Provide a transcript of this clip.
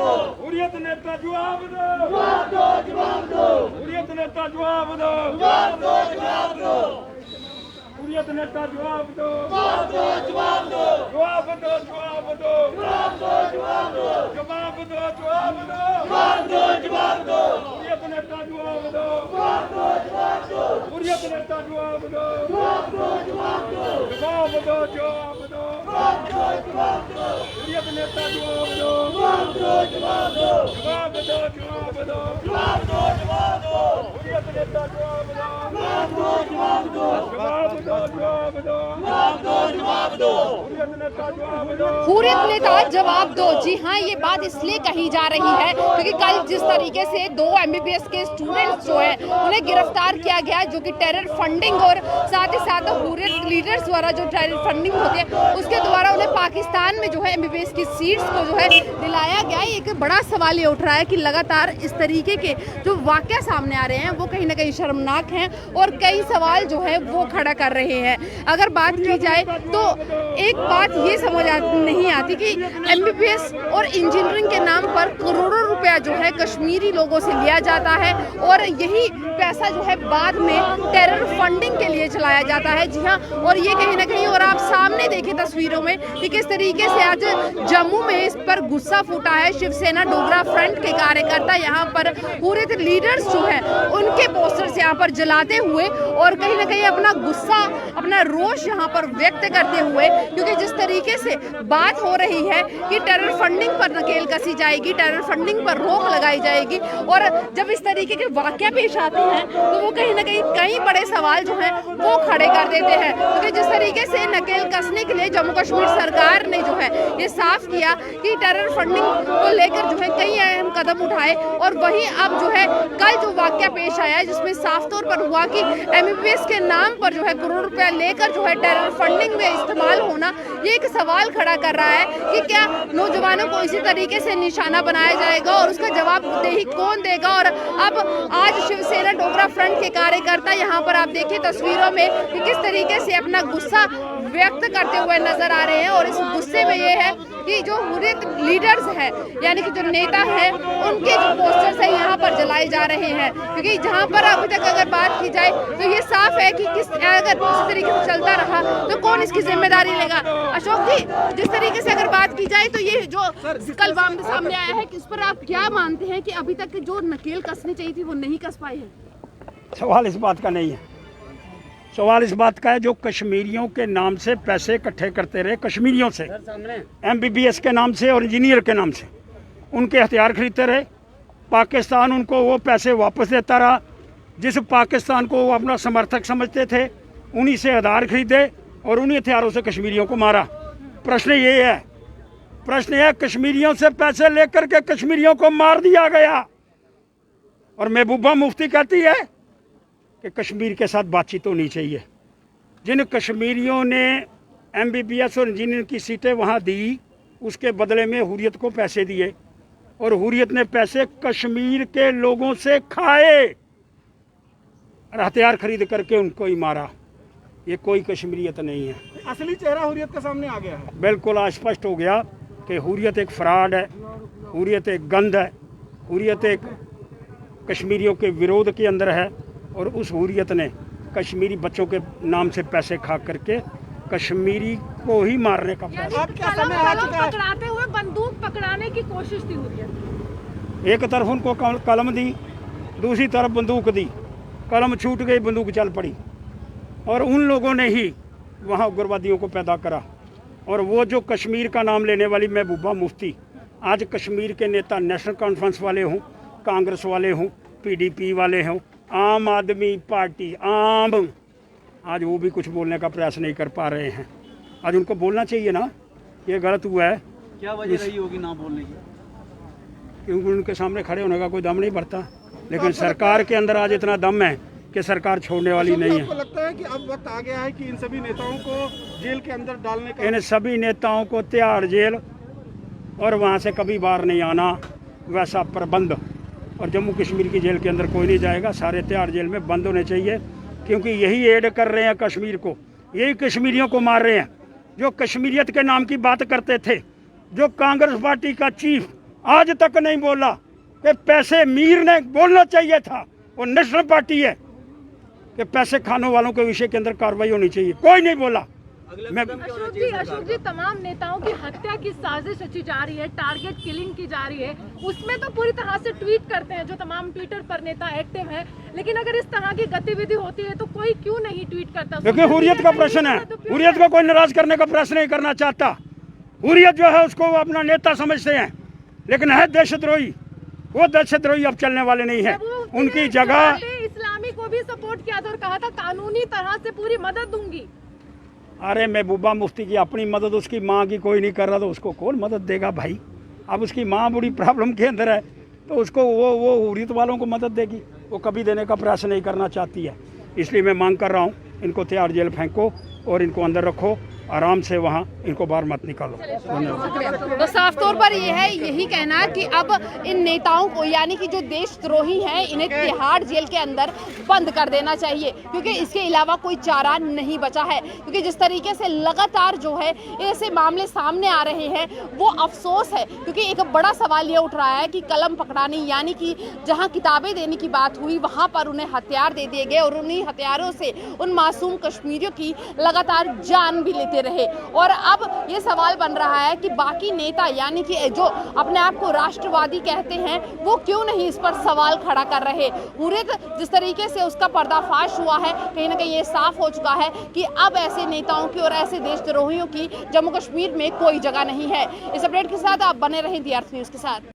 हुर्रियत नेता जवाब दो, हुर्रियत नेता जवाब दो, हुर्रियत नेता जवाब दो, जवाब दो, जवाब दो, जवाब दो, जवाब दो, जवाब दो, जवाब दो, जवाब दो, जवाब दो, हुर्रियत नेता जवाब दो, जवाब दो, हुर्रियत नेता जवाब दो, जवाब दो, जवाब दो, जवाब दो, जवाब दो, जवाब दो, हुर्रियत नेता जवाब दो, जवाब दो, जवाब दो, जवाब दो, जवाब दो, जवाब दो, जवाब दो, हुर्रियत नेता जवाब दो, जवाब दो, जवाब दो, जवाब दो, जवाब दो, जवाब दो, हुर्रियत नेता जवाब दो, हुर्रियत नेता जवाब दो। जी हाँ, ये बात इसलिए कही जा रही है क्योंकि कल जिस तरीके से 2 MBBS के स्टूडेंट्स जो है उन्हें गिरफ्तार किया गया, जो कि टेरर फंडिंग और साथ ही साथ हुर्रियत लीडर्स द्वारा जो टेरर फंडिंग होती है उसके द्वारा उन्हें पाकिस्तान में जो है MBBS की सीट्स को जो है दिलाया गया। एक बड़ा सवाल ये उठ रहा है कि लगातार इस तरीके के जो वाकया सामने आ रहे हैं वो कहीं ना कहीं शर्मनाक हैं और कई सवाल जो है वो खड़ा कर रहे हैं। अगर बात की जाए तो एक बात ये समझ नहीं आती कि MBBS और इंजीनियरिंग के नाम पर करोड़ों रुपया जो है कश्मीरी लोगों से लिया जाता है और यही पैसा जो है बाद में टेरर फंडिंग के लिए चलाया जाता है। जी हाँ, और ये कहीं ना कहीं, और आप सामने देखें तस्वीरों में कि किस तरीके से आज जम्मू में इस पर गुस्सा फूटा है। शिवसेना डोगरा फ्रंट के कार्यकर्ता यहाँ पर हुर्रियत लीडर्स जो है उनके पोस्टर्स यहाँ पर जलाते हुए और कहीं ना कहीं अपना गुस्सा, अपना रोष यहाँ पर व्यक्त करते हुए, क्योंकि जिस तरीके से बात हो रही है कि टेरर फंडिंग पर नकेल कसी जाएगी, टेरर फंडिंग पर रोक लगाई जाएगी, और जब इस तरीके के वाकया पेश आते हैं तो वो कहीं ना कहीं कई बड़े सवाल जो हैं वो खड़े कर देते हैं। क्योंकि जिस तरीके से नकेल कसने के लिए जम्मू कश्मीर सरकार ने जो है ये साफ किया कि टेरर फंडिंग को लेकर जो है कई अहम कदम उठाए, और वहीं अब जो है कल जो वाकया पेश आया है जिसमें साफ तौर पर हुआ कि MBBS के नाम पर जो है करोड़ रुपया लेकर जो है टेरर फंडिंग में इस्तेमाल होना, ये एक सवाल खड़ा कर रहा है कि क्या नौजवानों को इसी तरीके से निशाना बनाया जाएगा और उसका जवाबदेही कौन देगा। और अब आज शिवसेना डोगरा फ्रंट के कार्यकर्ता यहाँ पर आप देखिए तस्वीरों में कि किस तरीके से अपना गुस्सा व्यक्त करते हुए नजर आ रहे हैं, और इस गुस्से में ये है कि जो हुर्रियत लीडर्स हैं यानी कि जो नेता हैं उनके जो पोस्टर्स हैं यहाँ पर जलाए जा रहे हैं। क्योंकि जहाँ पर अभी तक अगर बात की जाए तो ये साफ है कि अगर इस तरीके से चलता रहा तो कौन इसकी जिम्मेदारी लेगा। अशोक जी, जिस तरीके से अगर बात की जाए तो ये जो कल सामने आया है, इस पर आप क्या मानते हैं कि अभी तक जो नकेल कसनी चाहिए थी वो नहीं कस पाई है? सवाल इस बात का नहीं है, सवाल इस बात का है जो कश्मीरियों के नाम से पैसे इकट्ठे करते रहे, कश्मीरियों से MBBS के नाम से और इंजीनियर के नाम से उनके हथियार खरीदते रहे, पाकिस्तान उनको वो पैसे वापस देता रहा। जिस पाकिस्तान को वो अपना समर्थक समझते थे उन्हीं से हथियार खरीदे और उन्हीं हथियारों से कश्मीरियों को मारा। प्रश्न ये है, प्रश्न है कश्मीरियों से पैसे लेकर के कश्मीरियों को मार दिया गया, और महबूबा मुफ्ती कहती है कि कश्मीर के साथ बातचीत होनी चाहिए। जिन कश्मीरियों ने MBBS और इंजीनियर की सीटें वहाँ दी उसके बदले में हुर्रियत को पैसे दिए, और हुर्रियत ने पैसे कश्मीर के लोगों से खाए और हथियार खरीद करके उनको ही मारा। ये कोई कश्मीरियत नहीं है। असली चेहरा हुर्रियत के सामने आ गया है। बिल्कुल आज स्पष्ट हो गया कि हुर्रियत एक फ्रॉड है, हुर्रियत एक गंद है, हुर्रियत एक कश्मीरियों के विरोध के अंदर है, और उस हुर्रियत ने कश्मीरी बच्चों के नाम से पैसे खा करके कश्मीरी को ही मारने का प्रयास। पकड़ाते हुए बंदूक पकड़ाने की कोशिश थी हुर्रियत। एक तरफ उनको कलम दी, दूसरी तरफ बंदूक दी, कलम छूट गई, बंदूक चल पड़ी, और उन लोगों ने ही वहाँ उग्रवादियों को पैदा करा। और वो जो कश्मीर का नाम लेने वाली महबूबा मुफ्ती, आज कश्मीर के नेता नेशनल कॉन्फ्रेंस वाले हों, कांग्रेस वाले हों, PDP वाले हों, आम आदमी पार्टी आम, आज वो भी कुछ बोलने का प्रयास नहीं कर पा रहे हैं। आज उनको बोलना चाहिए ना, ये गलत हुआ है। क्या वजह रही होगी ना बोलने की? क्योंकि उनके सामने खड़े होने का कोई दम नहीं पड़ता, लेकिन सरकार के अंदर आज इतना दम है कि सरकार छोड़ने वाली नहीं है। आपको लगता है कि अब वक्त आ गया है कि इन सभी नेताओं को जेल के अंदर डालने का? इन सभी नेताओं को तिहाड़ जेल और वहाँ से कभी बाहर नहीं आना, वैसा प्रबंध। और जम्मू कश्मीर की जेल के अंदर कोई नहीं जाएगा, सारे तिहाड़ जेल में बंद होने चाहिए, क्योंकि यही एड कर रहे हैं कश्मीर को, यही कश्मीरियों को मार रहे हैं। जो कश्मीरियत के नाम की बात करते थे, जो कांग्रेस पार्टी का चीफ आज तक नहीं बोला कि पैसे मीर ने बोलना चाहिए था, वो नेशनल पार्टी है कि पैसे खाने वालों के विषय के अंदर कार्रवाई होनी चाहिए, कोई नहीं बोला। मैं अशोक जी तमाम नेताओं की हत्या की साजिश रची जा रही है, टारगेट किलिंग की जा रही है, उसमें तो पूरी तरह से ट्वीट करते हैं जो तमाम ट्विटर पर नेता एक्टिव हैं, लेकिन अगर इस तरह की गतिविधि होती है तो कोई क्यों नहीं ट्वीट करता? देखिए हुर्रियत का प्रश्न है, हुर्रियत को कोई नाराज करने का प्रश्न नहीं करना चाहता। हुर्रियत जो है उसको वो अपना नेता समझते हैं, लेकिन है देशद्रोही। वो देशद्रोही अब चलने वाले नहीं है। उनकी जगह इस्लामी को भी सपोर्ट किया था और कहा था कानूनी तरह से पूरी मदद दूंगी। अरे महबूबा मुफ्ती की अपनी मदद उसकी माँ की कोई नहीं कर रहा, तो उसको कौन मदद देगा भाई? अब उसकी माँ बड़ी प्रॉब्लम के अंदर है, तो उसको वो हुर्रियत वालों को मदद देगी? वो कभी देने का प्रयास नहीं करना चाहती है। इसलिए मैं मांग कर रहा हूँ, इनको तिहाड़ जेल फेंको और इनको अंदर रखो, आराम से वहाँ इनको बाहर मत निकालो। तो साफ तौर पर यही कहना है कि अब इन नेताओं को, यानी कि जो देशद्रोही हैं, इन्हें तिहाड़ जेल के अंदर बंद कर देना चाहिए, क्योंकि इसके अलावा कोई चारा नहीं बचा है। क्योंकि जिस तरीके से लगातार जो है ऐसे मामले सामने आ रहे हैं, वो अफसोस है। क्योंकि एक बड़ा सवाल ये उठ रहा है कि कलम पकड़ाने, यानी कि जहाँ किताबें देने की बात हुई वहाँ पर उन्हें हथियार दे दिए गए और उन्हीं हथियारों से उन मासूम कश्मीरियों की लगातार जान भी लेते रहे। और अब ये सवाल बन रहा है कि बाकी नेता, यानी कि जो अपने आप को राष्ट्रवादी कहते हैं, वो क्यों नहीं इस पर सवाल खड़ा कर रहे। हुर्रियत जिस तरीके से उसका पर्दाफाश हुआ है, कहीं ना कहीं ये साफ हो चुका है कि अब ऐसे नेताओं की और ऐसे देशद्रोहियों की जम्मू कश्मीर में कोई जगह नहीं है। इस अपडेट के साथ आप बने रहें दी अर्थ न्यूज़ के साथ।